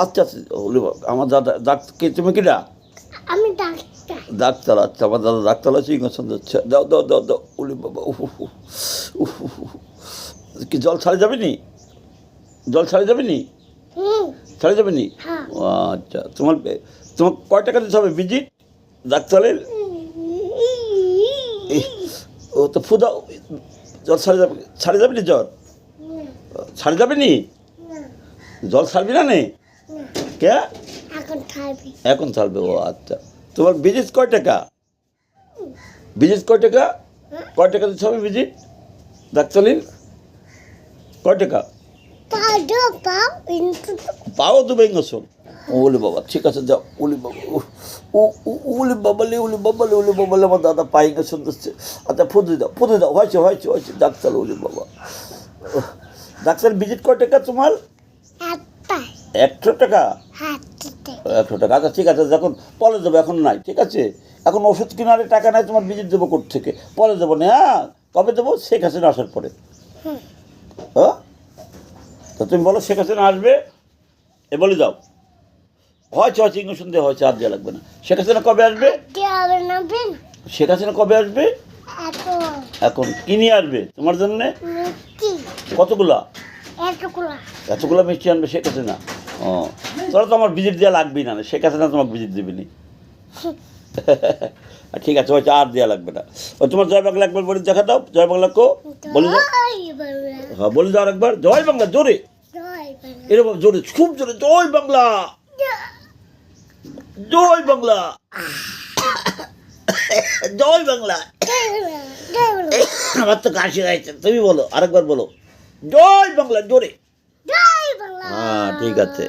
আচ্ছা আচ্ছা, ওলে বাবা, আমার দাদা ডাক্তার কে, তুমি কিনা? আমি ডাক্তার। ডাক্তার, আচ্ছা, আমার দাদা ডাক্তার আছে, ইঞ্জেকশন দিচ্ছে। দাও দাও দাও দাও, ওলে বাবা, উফ উফ উফ, উফ উফ উফ। কি জল ছাড়ে যাবে নি? জল ছাড়ে যাবে নি? হুম। ছাড়ে যাবে নি? হ্যাঁ। ও আচ্ছা, তোমার তোমার কয় টাকা দিতে হবে ভিজিট ডাক্তারের? ও তো ফুদা, জল ছাড়ে যাবে নি? জ্বর ছাড়ে যাবে নি? জল ছাড়বি না নে? কে এখন খাবি। এখন ছাড়বে? ও আচ্ছা, তোমার ভিজিট কয় টাকা? ভিজিট কয় টাকা? কয় টাকা দিতে হবে ভিজিট ডাক্তারের? কয় টাকা? পাও দেবে ইঞ্জেকশন? ওলে বাবা, ঠিক আছে যাও। ওলে বাবা, ওলে বাবালে, ওলে বাবালে, ওলে বাবালে, আমার দাদা পায়ে ইঞ্জেকশন দিচ্ছে। আচ্ছা, ফুদে দাও, হয়েছে হয়েছে হয়েছে। ডাক্তার, ওলে বাবা, ডাক্তার ভিজিট কয় টাকা তোমার? 100 টাকা? 100 টাকা, আচ্ছা ঠিক আছে, যখন পরে দেবো, এখন নাই, ঠিক আছে? এখন ওষুধ কেনারে টাকা নাই, তোমার ভিজিট দেবো কোর্ট থেকে, পরে দেবো না। হ্যাঁ, কবে দেবো? শেখ হাসিনা আসার পরে। হ্যাঁ, তো তুমি বলো শেখ হাসিনা আসবে, এ বলে যাও। হয়েছে হয়েছে, ইঞ্জেকশন দেওয়া হয়েছে, আর দেওয়া লাগবে না। শেখ হাসিনা কবে আসবে? শেখ হাসিনা কবে আসবে? এখন কি নিয়ে আসবে তোমার জন্যে? কতগুলা? এতগুলা মিষ্টি আনবে শেখ হাসিনা? ও, তোরা তো আমার ভিজিট দেওয়া লাগবেই না, শেখ হাসিনা তোমাকে ভিজিট দেবেনি। ঠিক আছে, হয়তো আর দেওয়া লাগবে না। ও, তোমার জয় বাংলা একবার বলে দেখা দাও। জয় বাংলা কো বলে দাও। হ্যাঁ, বলে দাও একবার, জয় বাংলা, জোরে, এরকম জোরে, খুব জোরে, জয় বাংলা, জয় বাংলা, জয় বাংলা। আমার তো কাশি হয়েছে, তুমি বলো, আরেকবার বলো, জয় বাংলা, জোরে। হ্যাঁ, ঠিক আছে।